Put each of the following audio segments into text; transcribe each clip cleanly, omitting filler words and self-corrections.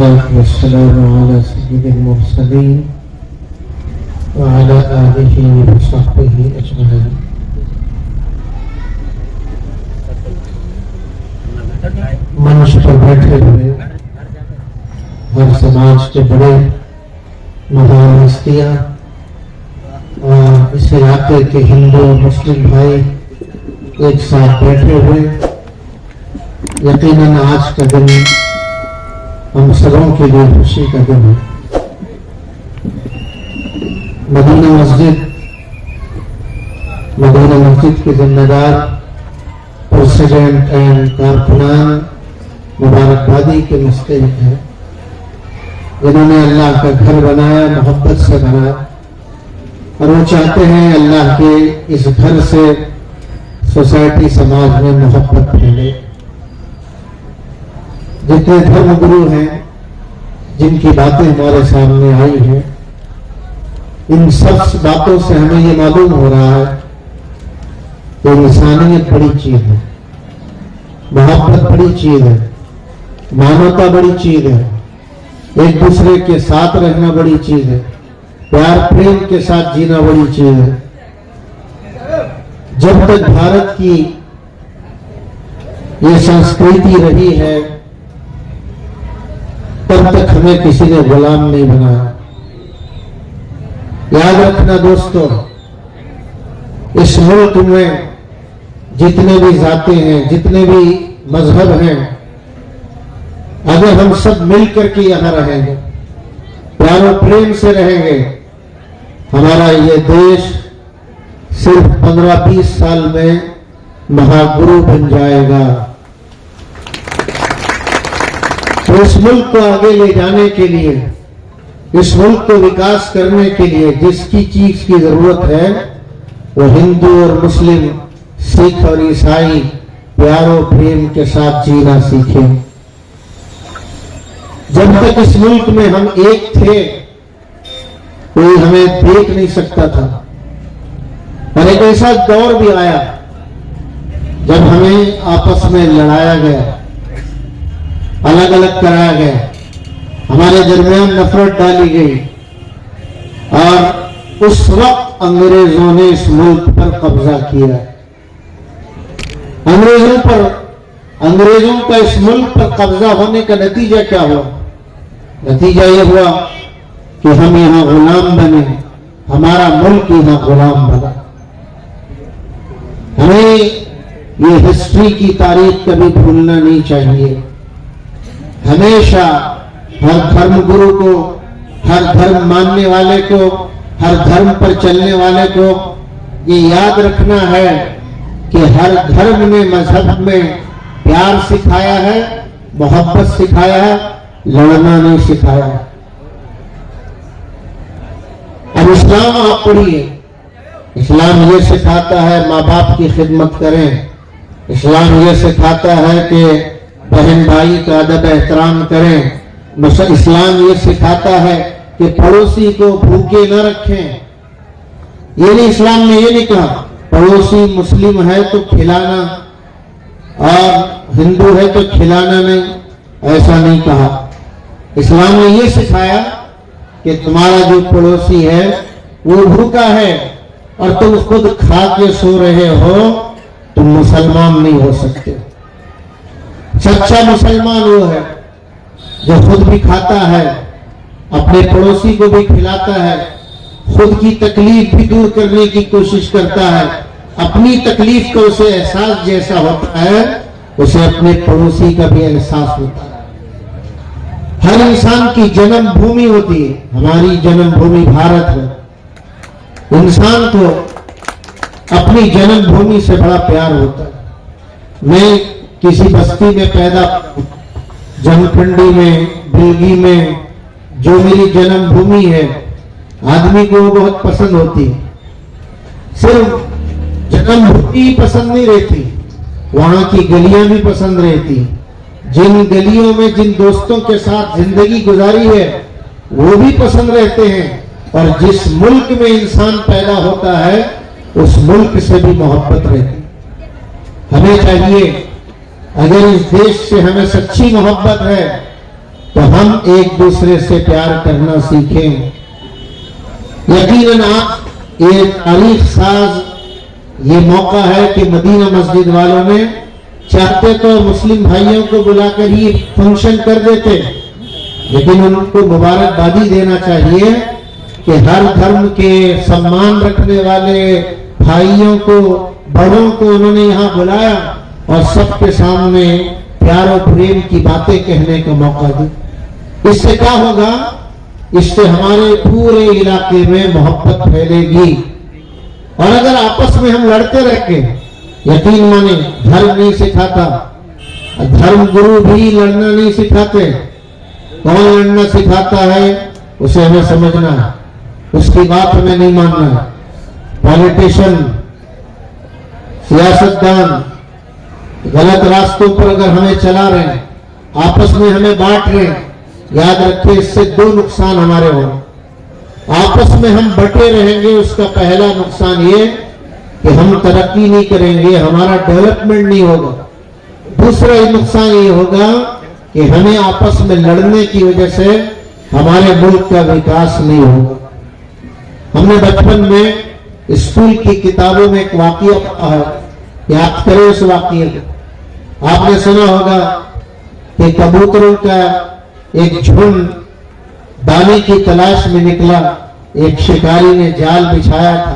वस्सलातु वस्सलामु अला सय्यिदिल मुरसलीन व अला आलिहि व सहबिहि अजमईन। मंच पर बैठे हुए हर समाज के बड़े महान हस्तियां और इस इलाके के हिंदू मुस्लिम भाई एक साथ बैठे हुए, यकीनन आज का दिन हम सबों के लिए खुशी का दिन है। मदीना मस्जिद के जिम्मेदार प्रेसिडेंट एंड कारकुनान मुबारकबादी के मुस्तहिक हैं, जिन्होंने अल्लाह का घर बनाया, मोहब्बत से बनाया, और वो चाहते हैं अल्लाह के इस घर से सोसाइटी समाज में मोहब्बत फैले। जितने धर्म गुरु हैं, जिनकी बातें हमारे सामने आई हैं, इन सब बातों से हमें ये मालूम हो रहा है कि इंसानियत बड़ी चीज है, मोहब्बत बड़ी चीज है, मानवता बड़ी चीज है, एक दूसरे के साथ रहना बड़ी चीज है, प्यार प्रेम के साथ जीना बड़ी चीज है। जब तक भारत की ये संस्कृति रही है, तब तक हमें किसी ने गुलाम नहीं बनाया। याद रखना दोस्तों, इस मुल्क में जितने भी जातें हैं, जितने भी मजहब हैं, अगर हम सब मिलकर के यहां रहेंगे, प्यार और प्रेम से रहेंगे, हमारा ये देश सिर्फ 15-20 साल में महागुरु बन जाएगा। तो इस मुल्क को आगे ले जाने के लिए, इस मुल्क को विकास करने के लिए जिसकी चीज की जरूरत है, वो हिंदू और मुस्लिम, सिख और ईसाई प्यार और प्रेम के साथ जीना सीखें। जब तक इस मुल्क में हम एक थे, कोई हमें देख नहीं सकता था, और एक ऐसा दौर भी आया जब हमें आपस में लड़ाया गया, अलग अलग कराया गया, हमारे दरमियान नफरत डाली गई, और उस वक्त अंग्रेजों ने इस मुल्क पर कब्जा किया। अंग्रेजों का इस मुल्क पर कब्जा होने का नतीजा क्या हुआ? नतीजा यह हुआ कि हम यहां गुलाम बने, हमारा मुल्क यहां गुलाम बना। हमें ये हिस्ट्री की तारीख कभी भूलना नहीं चाहिए। हमेशा हर धर्म गुरु को, हर धर्म मानने वाले को, हर धर्म पर चलने वाले को ये याद रखना है कि हर धर्म ने, मजहब में प्यार सिखाया है, मोहब्बत सिखाया है, लड़ना नहीं सिखाया है। अब इस्लाम आप पढ़िए, इस्लाम ये सिखाता है माँ बाप की खिदमत करें, इस्लाम ये सिखाता है कि बहन भाई का अदब एहतराम करें, इस्लाम ये सिखाता है कि पड़ोसी को भूखे न रखें। ये नहीं, इस्लाम ने ये नहीं कहा पड़ोसी मुस्लिम है तो खिलाना और हिंदू है तो खिलाना नहीं, ऐसा नहीं कहा। इस्लाम ने ये सिखाया कि तुम्हारा जो पड़ोसी है वो भूखा है और तुम खुद खा के सो रहे हो, तुम मुसलमान नहीं हो सकते। सच्चा मुसलमान वो है जो खुद भी खाता है, अपने पड़ोसी को भी खिलाता है, खुद की तकलीफ भी दूर करने की कोशिश करता है, अपनी तकलीफ का उसे एहसास जैसा होता है, उसे अपने पड़ोसी का भी एहसास होता है। हर इंसान की जन्म भूमि होती है, हमारी जन्म भूमि भारत है। इंसान को अपनी जन्म भूमि से बड़ा प्यार होता है। मैं किसी बस्ती में पैदा, जमखंडी में, बिलगी में, जो मेरी जन्म भूमि है, आदमी को वो बहुत पसंद होती है। सिर्फ जन्म भूमि ही पसंद नहीं रहती, वहां की गलियां भी पसंद रहती। जिन गलियों में जिन दोस्तों के साथ जिंदगी गुजारी है वो भी पसंद रहते हैं, और जिस मुल्क में इंसान पैदा होता है उस मुल्क से भी मोहब्बत रहती। हमें चाहिए, अगर इस देश से हमें सच्ची मोहब्बत है तो हम एक दूसरे से प्यार करना सीखें। यकीनन आप ये तारीख साज ये मौका है कि मदीना मस्जिद वालों ने चाहते तो मुस्लिम भाइयों को बुलाकर ही फंक्शन कर देते, लेकिन उनको मुबारकबादी देना चाहिए कि हर धर्म के सम्मान रखने वाले भाइयों को, बड़ों को उन्होंने यहाँ बुलाया और सबके सामने प्यार और प्रेम की बातें कहने का मौका दी। इससे क्या होगा? इससे हमारे पूरे इलाके में मोहब्बत फैलेगी। और अगर आपस में हम लड़ते रहते, यकीन माने धर्म नहीं सिखाता, धर्म गुरु भी लड़ना नहीं सिखाते। कौन लड़ना सिखाता है उसे हमें समझना है, उसकी बात हमें नहीं मानना है। पॉलिटिशियन, सियासतदान गलत रास्तों पर अगर हमें चला रहे हैं, आपस में हमें बांट रहे हैं, याद रखिए इससे दो नुकसान हमारे हो। आपस में हम बटे रहेंगे, उसका पहला नुकसान ये कि हम तरक्की नहीं करेंगे, हमारा डेवलपमेंट नहीं होगा। दूसरा नुकसान ये होगा कि हमें आपस में लड़ने की वजह से हमारे मुल्क का विकास नहीं होगा। हमने बचपन में स्कूल की किताबों में एक वाकया पढ़ा है, याद करें उस वाकये को। आपने सुना होगा कि कबूतरों का एक झुंड दाने की तलाश में निकला। एक शिकारी ने जाल बिछाया था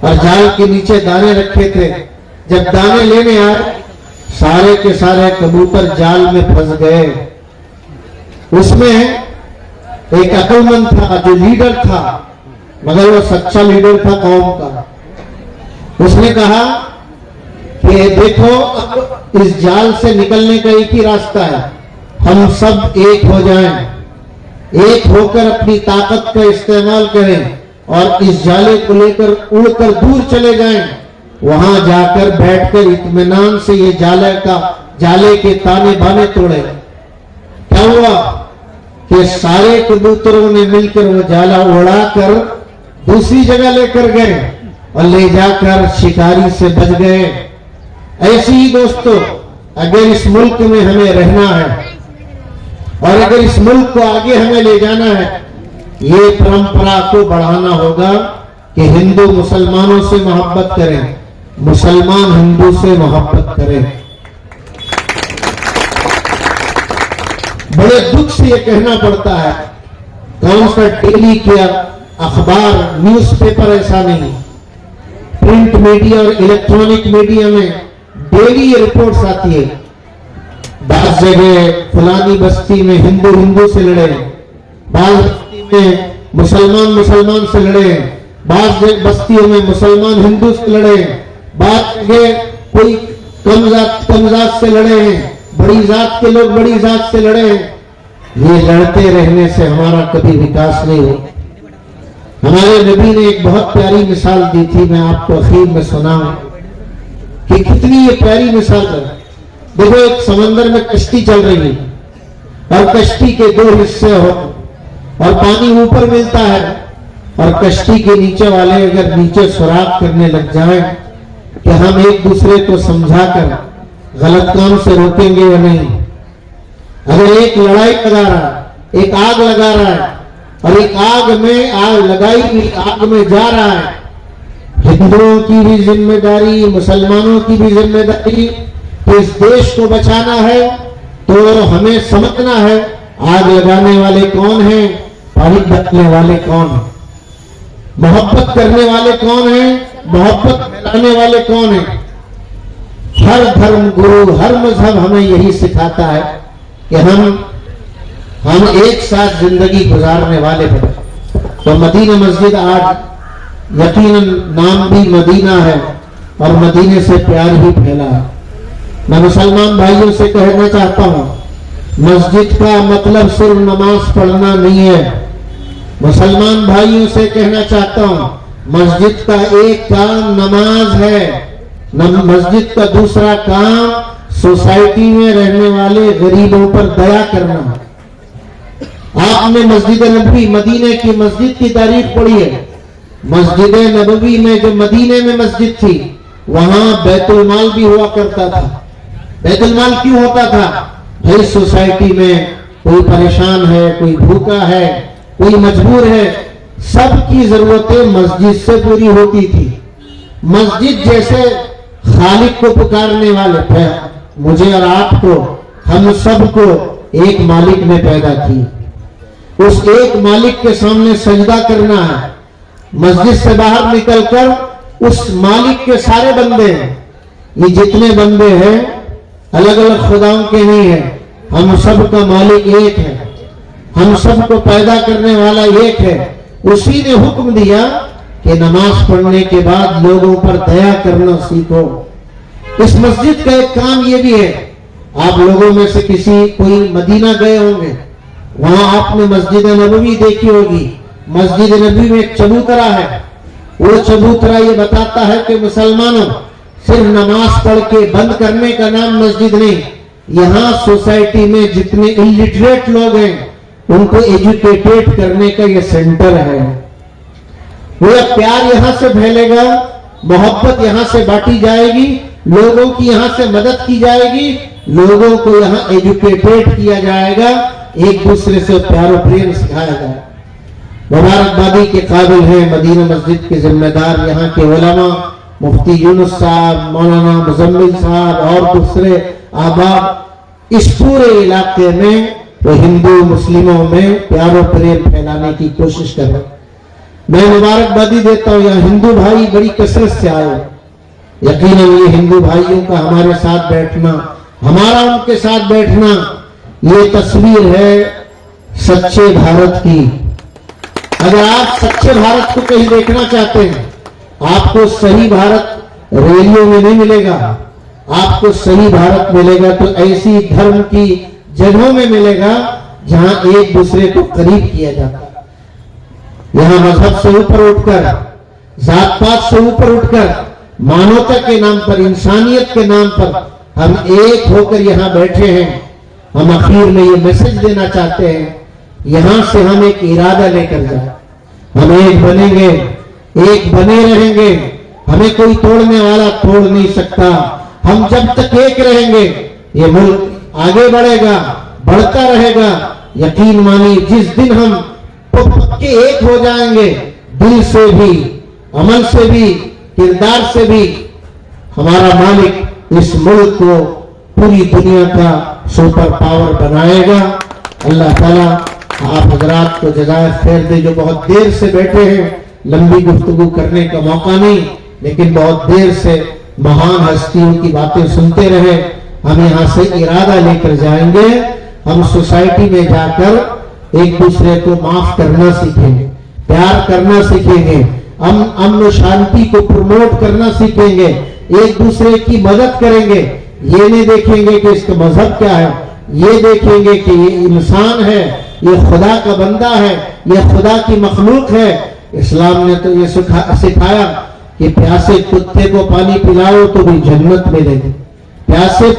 और जाल के नीचे दाने रखे थे। जब दाने लेने आए, सारे के सारे कबूतर जाल में फंस गए। उसमें एक अक्लमंद था जो लीडर था, मगर वो सच्चा लीडर था कौम का। उसने कहा कि देखो, अब इस जाल से निकलने का एक ही रास्ता है, हम सब एक हो जाएं, एक होकर अपनी ताकत का इस्तेमाल करें और इस जाले को लेकर उड़कर दूर चले जाएं। वहां जाकर बैठकर इत्मीनान से ये जाले के ताने बाने तोड़े। क्या हुआ कि सारे कबूतरों ने मिलकर वो जाला उड़ाकर दूसरी जगह लेकर गए और ले जाकर शिकारी से बच गए। ऐसे ही दोस्तों, अगर इस मुल्क में हमें रहना है और अगर इस मुल्क को आगे हमें ले जाना है, ये परंपरा को बढ़ाना होगा कि हिंदू मुसलमानों से मोहब्बत करें, मुसलमान हिंदू से मोहब्बत करें। बड़े दुख से ये कहना पड़ता है, कौन सा डेली क्या अखबार न्यूज़पेपर ऐसा नहीं, प्रिंट मीडिया और इलेक्ट्रॉनिक मीडिया में डेली ये रिपोर्ट्स आती है। बात जगह फलानी बस्ती में हिंदू से लड़े, बाज बस्ती में मुसलमान से लड़े, बाज बस्तियों में मुसलमान हिंदू से लड़े, बात जगह कोई कम जात से लड़े हैं, बड़ी जात के लोग बड़ी जात से लड़े हैं। ये लड़ते रहने से हमारा कभी विकास नहीं हो। हमारे नबी ने एक बहुत प्यारी मिसाल दी थी, मैं आपको अखीर में सुनाऊं कि कितनी ये प्यारी मिसाल है। देखो, एक समंदर में कश्ती चल रही है और कश्ती के दो हिस्से हो और पानी ऊपर मिलता है और कश्ती के नीचे वाले अगर नीचे सुराख करने लग जाएं कि हम एक दूसरे को समझाकर गलत काम से रोकेंगे या नहीं। अगर एक लड़ाई लगा रहा है, एक आग लगा रहा है और एक आग लगाई आग में जा रहा है, हिंदुओं की भी जिम्मेदारी, मुसलमानों की भी जिम्मेदारी, तो इस देश को बचाना है तो हमें समझना है आग लगाने वाले कौन हैं, पानी बचाने वाले कौन हैं, मोहब्बत करने वाले कौन हैं, मोहब्बत फैलाने वाले कौन हैं। हर धर्म गुरु, हर मजहब हमें यही सिखाता है कि हम एक साथ जिंदगी गुजारने वाले हैं। तो मदीना मस्जिद आज यकीनन नाम भी मदीना है और मदीने से प्यार ही फैला है। मैं मुसलमान भाइयों से कहना चाहता हूं, मस्जिद का मतलब सिर्फ नमाज पढ़ना नहीं है। मुसलमान भाइयों से कहना चाहता हूं, मस्जिद का एक काम नमाज है, मस्जिद का दूसरा काम सोसाइटी में रहने वाले गरीबों पर दया करना। आपने मस्जिद नबवी, मदीने की मस्जिद की तारीफ पढ़ी है। मस्जिद नबवी में जो मदीने में मस्जिद थी, वहां बैतुल माल भी हुआ करता था। बैतुल माल क्यों होता था? भाई सोसाइटी में कोई परेशान है, कोई भूखा है, कोई मजबूर है, सबकी जरूरतें मस्जिद से पूरी होती थी। मस्जिद जैसे खालिक को पुकारने वाले थे, मुझे और आपको, हम सबको एक मालिक ने पैदा की। उस एक मालिक के सामने सजदा करना है। मस्जिद से बाहर निकलकर उस मालिक के सारे बंदे हैं, ये जितने बंदे हैं अलग अलग खुदाओं के नहीं है, हम सबका मालिक एक है, हम सबको पैदा करने वाला एक है। उसी ने हुक्म दिया कि नमाज पढ़ने के बाद लोगों पर दया करना सीखो। इस मस्जिद का एक काम ये भी है, आप लोगों में से कोई मदीना गए होंगे, वहां आपने मस्जिद नबवी देखी होगी। मस्जिद नबवी में एक चबूतरा है, वो चबूतरा ये बताता है कि मुसलमानों, सिर्फ नमाज पढ़ के बंद करने का नाम मस्जिद नहीं, यहाँ सोसाइटी में जितने इलिटरेट लोग हैं उनको एजुकेटेड करने का ये सेंटर है। वो प्यार यहाँ से फैलेगा, मोहब्बत यहाँ से बांटी जाएगी, लोगों की यहाँ से मदद की जाएगी, लोगों को यहाँ एजुकेटेड किया जाएगा, एक दूसरे से प्यार और प्रेम सिखाया जाएगा। मुबारकबादी के काबिल है मदीना मस्जिद के जिम्मेदार यहाँ के उलमा, मुफ्ती यूनुस साहब, मौलाना मुजम्मिल साहब और दूसरे अहबाब। इस पूरे इलाके में वो हिंदू मुस्लिमों में प्यार और प्रेम फैलाने की कोशिश कर रहे। मैं मुबारकबादी देता हूँ, यहाँ हिंदू भाई बड़ी कसरत से आए। यकीनन ये हिंदू भाइयों का हमारे साथ बैठना, हमारा उनके साथ बैठना, ये तस्वीर है सच्चे भारत की। अगर आप सच्चे भारत को कहीं देखना चाहते हैं, आपको सही भारत रैलियों में नहीं मिलेगा, आपको सही भारत मिलेगा तो ऐसी धर्म की जगहों में मिलेगा जहां एक दूसरे को करीब किया जाता है। यहां मजहब से ऊपर उठकर, जात पात से ऊपर उठकर, मानवता के नाम पर, इंसानियत के नाम पर हम एक होकर यहां बैठे हैं। हम आखिर में ये मैसेज देना चाहते हैं, यहां से हम एक इरादा लेकर जाए, हम एक बनेंगे, एक बने रहेंगे, हमें कोई तोड़ने वाला तोड़ नहीं सकता। हम जब तक एक रहेंगे ये मुल्क आगे बढ़ेगा, बढ़ता रहेगा। यकीन मानिए, जिस दिन हम पक्के एक हो जाएंगे, दिल से भी, अमल से भी, किरदार से भी, हमारा मालिक इस मुल्क को पूरी दुनिया का सुपर पावर बनाएगा। अल्लाह ताला आप हजरात को जज़ाए खैर दे, जो बहुत देर से बैठे हैं, लंबी गुफ्तगू करने का मौका नहीं, लेकिन बहुत देर से महान हस्तियों की बातें सुनते रहे। हम यहाँ से इरादा लेकर जाएंगे, हम सोसाइटी में जाकर एक दूसरे को माफ करना सीखेंगे, प्यार करना सीखेंगे, हम अमन शांति को प्रमोट करना सीखेंगे, एक दूसरे की मदद करेंगे। ये नहीं देखेंगे कि इसका मजहब क्या है, ये देखेंगे कि ये इंसान है, ये खुदा का बंदा है, ये खुदा की मखलूक है। इस्लाम ने तो ये सिखाया कि प्यासे कुत्ते को पानी पिलाओ तो भी जन्नत मिलेगी, प्यासे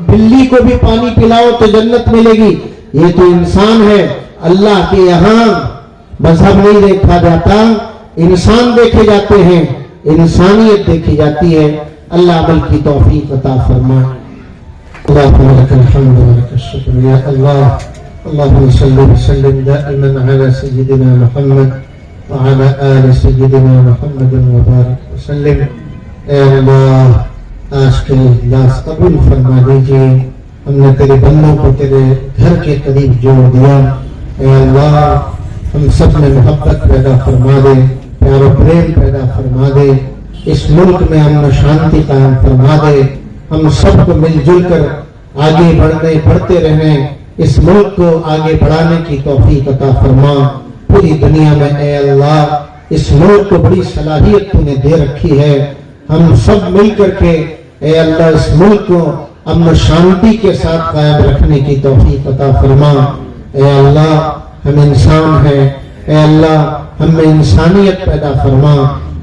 बिल्ली को भी पानी पिलाओ तो जन्नत मिलेगी। ये तो इंसान है। अल्लाह के यहाँ मजहब नहीं देखा जाता, इंसान देखे जाते हैं, इंसानियत देखी जाती है। अल्लाह अमल की तौफीक अता फरमाए। अल्लाहुम्मा लकल हम्द व लकल शुक्र या अल्लाह। अल्लाहुम्मा सल्लि व सल्लिम दाइमन अला सय्यिदिना मुहम्मद व अला आलि सय्यिदिना मुहम्मद व बारिक व सल्लिम। ए अल्लाह, आज के इजलास कबूल फरमा दीजिए। हमने तेरे बंदों को तेरे घर के करीब जोड़ दिया। ए अल्लाह, हम सब में मोहब्बत पैदा फरमा दे, प्यार और प्रेम पैदा फरमा दे, इस मुल्क में अमन शांति कायम फरमा दे। हम सबको मिलजुल कर आगे बढ़ते रहने, इस मुल्क को आगे बढ़ाने की तौफीक अता फरमा। पूरी दुनिया में ए अल्लाह, इस मुल्क को बड़ी सलाहियत तूने दे रखी है। हम सब मिल करके ए अल्लाह इस मुल्क को अमन शांति के साथ कायम रखने की तौफीक अता फरमा। ए अल्लाह, हम इंसान हैं, ए अल्लाह हमें इंसानियत पैदा फरमा,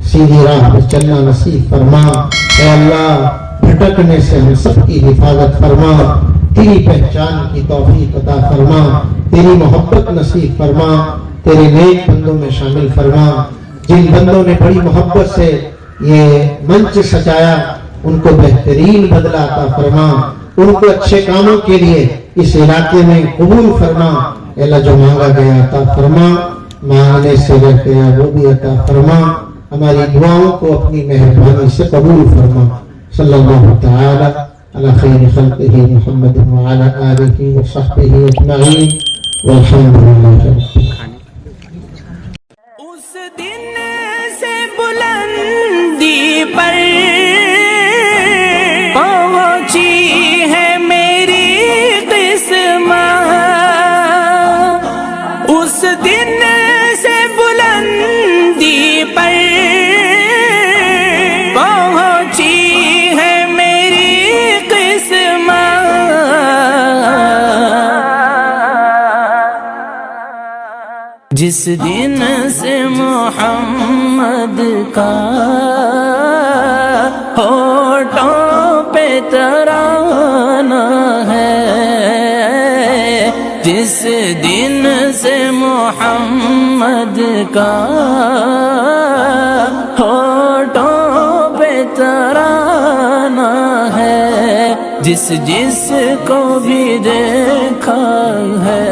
सीधी राह पर चलना नसीब फरमा। ए अल्लाह, भटकने से हम सबकी हिफाजत फरमा, तेरी पहचान की तौफीक अता फरमा, तेरी मोहब्बत नसीब फरमा, तेरे नेक बंदों में शामिल फरमा। जिन बंदों ने बड़ी मोहब्बत से ये मंच सजाया, उनको बेहतरीन बदला अता फरमा, उनको अच्छे कामों के लिए इस इलाके में कबूल फरमा। अल्लाह जो मांगा गया अता फरमा, मांगने से रह गया वो भी अता फरमा। हमारी दुआओं को अपनी मेहरबानी से कबूल फरमा। सल्लल्लाहु तआला अला खैर खल्क़िही मुहम्मद व अला आलिही व सहबिही अजमईन वल्हम्दुलिल्लाहि रब्बिल आलमीन। उस दिन से बुलंदी पर पहुंची है मेरी किस्मत। उस दिन से बुलंदी पर पहुंची है मेरी किस्मत। जिस दिन से मोहम्मद का होठों पे तराना है, जिस दिन से मोहम्मद का होठों पे तराना है, जिस को भी देखा है